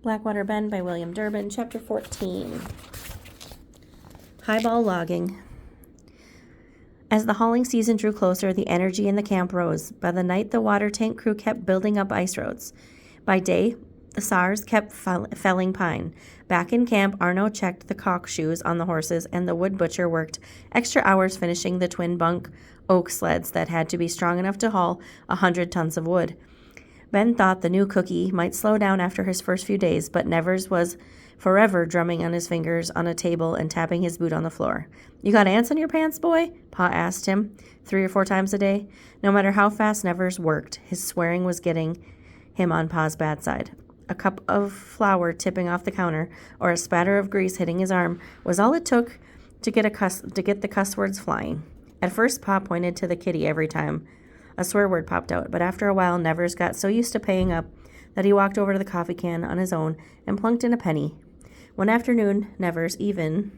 Blackwater Ben by William Durbin, Chapter 14. Highball logging. As the hauling season drew closer, the energy in the camp rose. By the night, the water tank crew kept building up ice roads. By day, the SARs kept felling pine. Back in camp, Arno checked the caulk shoes on the horses, and the wood butcher worked extra hours finishing the twin bunk oak sleds that had to be strong enough to haul 100 tons of wood. Ben thought the new cookie might slow down after his first few days, but Nevers was forever drumming on his fingers on a table and tapping his boot on the floor. "You got ants on your pants, boy?" Pa asked him 3 or 4 times a day. No matter how fast Nevers worked, his swearing was getting him on Pa's bad side. A cup of flour tipping off the counter or a spatter of grease hitting his arm was all it took to get the cuss words flying. At first, Pa pointed to the kitty every time a swear word popped out, but after a while, Nevers got so used to paying up that he walked over to the coffee can on his own and plunked in a penny. One afternoon, Nevers even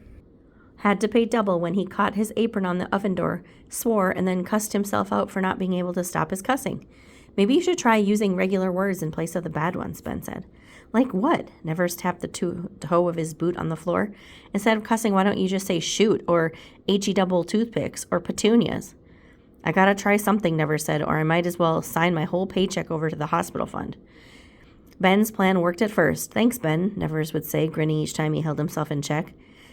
had to pay double when he caught his apron on the oven door, swore, and then cussed himself out for not being able to stop his cussing. "Maybe you should try using regular words in place of the bad ones," Ben said. "Like what?" Nevers tapped the toe of his boot on the floor. "Instead of cussing, why don't you just say shoot or H-E-double toothpicks or petunias?" "I gotta try something," Nevers said, "or I might as well sign my whole paycheck over to the hospital fund." Ben's plan worked at first. "Thanks, Ben," Nevers would say, grinning each time he held himself in check.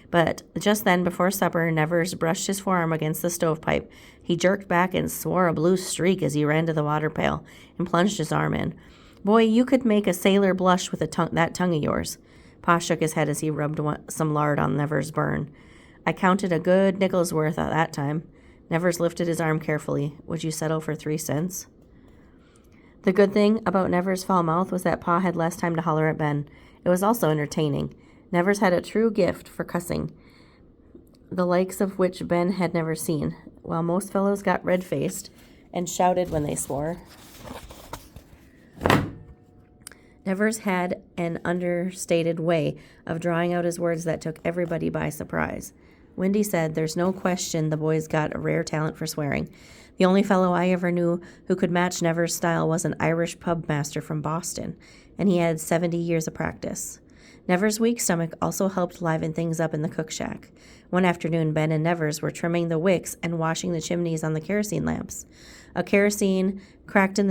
But just then, before supper, Nevers brushed his forearm against the stovepipe. He jerked back and swore a blue streak as he ran to the water pail and plunged his arm in. "Boy, you could make a sailor blush with that tongue of yours." Pa shook his head as he rubbed some lard on Nevers' burn. "I counted a good nickel's worth at that time." Nevers lifted his arm carefully. "Would you settle for 3 cents? The good thing about Nevers' foul mouth was that Pa had less time to holler at Ben. It was also entertaining. Nevers had a true gift for cussing, the likes of which Ben had never seen. While most fellows got red-faced and shouted when they swore, Nevers had an understated way of drawing out his words that took everybody by surprise. Wendy said, "There's no question the boy's got a rare talent for swearing. The only fellow I ever knew who could match Nevers' style was an Irish pub master from Boston, and he had 70 years of practice." Nevers' weak stomach also helped liven things up in the cook shack. One afternoon, Ben and Nevers were trimming the wicks and washing the chimneys on the kerosene lamps. A chimney cracked in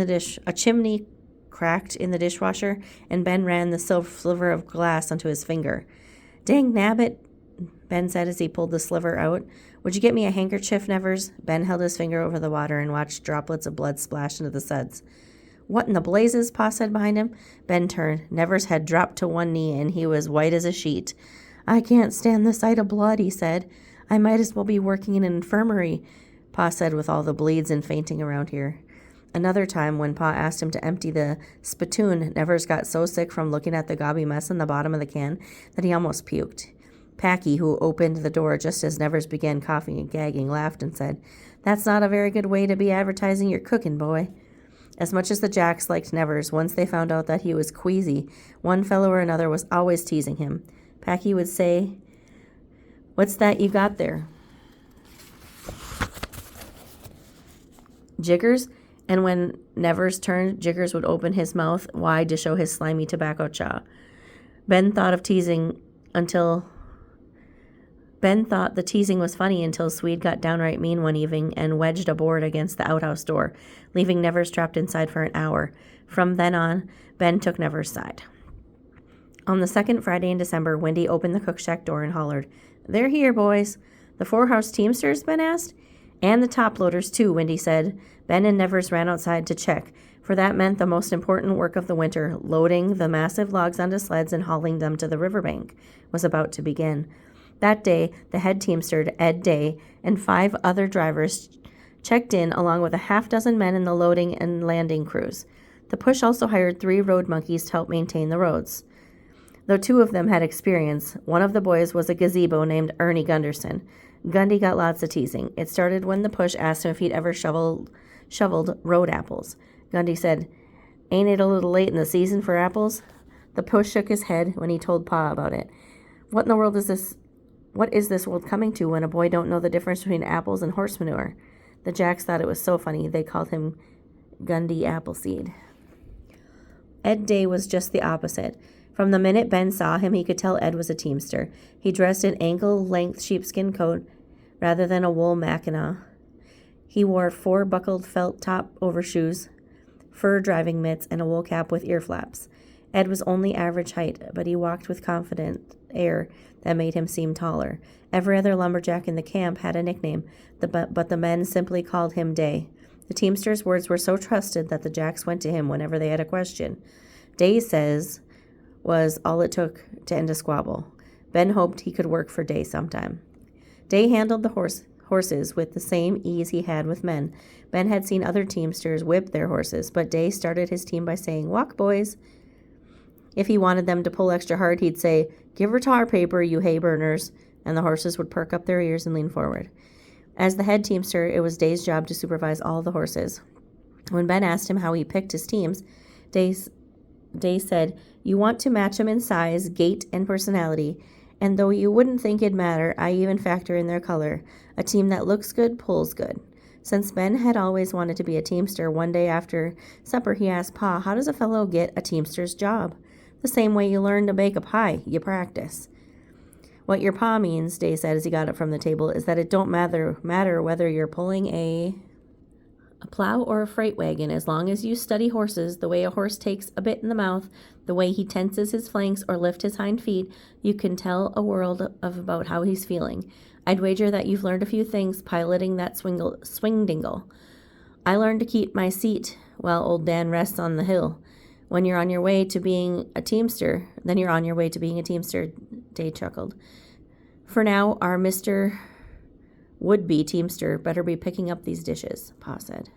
the dishwasher, and Ben ran the sliver of glass onto his finger. "Dang nabbit," Ben said as he pulled the sliver out. "Would you get me a handkerchief, Nevers?" Ben held his finger over the water and watched droplets of blood splash into the suds. "What in the blazes?" Pa said behind him. Ben turned. Nevers had dropped to one knee, and he was white as a sheet. "I can't stand the sight of blood," he said. "I might as well be working in an infirmary," Pa said, "with all the bleeds and fainting around here." Another time, when Pa asked him to empty the spittoon, Nevers got so sick from looking at the gobby mess in the bottom of the can that he almost puked. Packy, who opened the door just as Nevers began coughing and gagging, laughed and said, "That's not a very good way to be advertising your cooking, boy." As much as the Jacks liked Nevers, once they found out that he was queasy, one fellow or another was always teasing him. Packy would say, "What's that you got there? Jiggers?" And when Nevers turned, Jiggers would open his mouth wide to show his slimy tobacco jaw. Ben thought the teasing was funny until Swede got downright mean one evening and wedged a board against the outhouse door, leaving Nevers trapped inside for an hour. From then on, Ben took Nevers' side. On the second Friday in December, Wendy opened the cook shack door and hollered, "They're here, boys." "The 4-house teamsters?" Ben asked. "And the top loaders, too," Wendy said. Ben and Nevers ran outside to check, for that meant the most important work of the winter, loading the massive logs onto sleds and hauling them to the riverbank, was about to begin. That day, the head teamster, Ed Day, and 5 other drivers checked in, along with a half-dozen men in the loading and landing crews. The push also hired 3 road monkeys to help maintain the roads. Though 2 of them had experience, one of the boys was a gazebo named Ernie Gunderson. Gundy got lots of teasing. It started when the push asked him if he'd ever shoveled road apples. Gundy said, "Ain't it a little late in the season for apples?" The push shook his head when he told Pa about it. What is this world coming to when a boy don't know the difference between apples and horse manure?" The Jacks thought it was so funny they called him Gundy Appleseed. Ed Day was just the opposite. From the minute Ben saw him, he could tell Ed was a teamster. He dressed in ankle-length sheepskin coat rather than a wool mackinaw. He wore 4 buckled felt top overshoes, fur driving mitts, and a wool cap with ear flaps. Ed was only average height, but he walked with confident air that made him seem taller. Every other lumberjack in the camp had a nickname, but the men simply called him Day. The teamster's words were so trusted that the jacks went to him whenever they had a question. Day says was all it took to end a squabble. Ben hoped he could work for Day sometime. Day handled the horses with the same ease he had with men. Ben had seen other teamsters whip their horses, but Day started his team by saying, "Walk, boys." If he wanted them to pull extra hard, he'd say, "Give her tar paper, you hay burners," and the horses would perk up their ears and lean forward. As the head teamster, it was Day's job to supervise all the horses. When Ben asked him how he picked his teams, Day said, "You want to match them in size, gait, and personality, and though you wouldn't think it'd matter, I even factor in their color. A team that looks good pulls good." Since Ben had always wanted to be a teamster, one day after supper he asked Pa, "How does a fellow get a teamster's job?" "The same way you learn to bake a pie, you practice." "What your pa means," Day said as he got up from the table, "is that it don't matter whether you're pulling a plow or a freight wagon, as long as you study horses, the way a horse takes a bit in the mouth, the way he tenses his flanks or lifts his hind feet, you can tell a world of about how he's feeling. I'd wager that you've learned a few things piloting that swing dingle. I learned to keep my seat while old Dan rests on the hill. When you're on your way to being a teamster, then you're on your way to being a teamster," Day chuckled. "For now, our Mr. would-be teamster better be picking up these dishes," Pa said.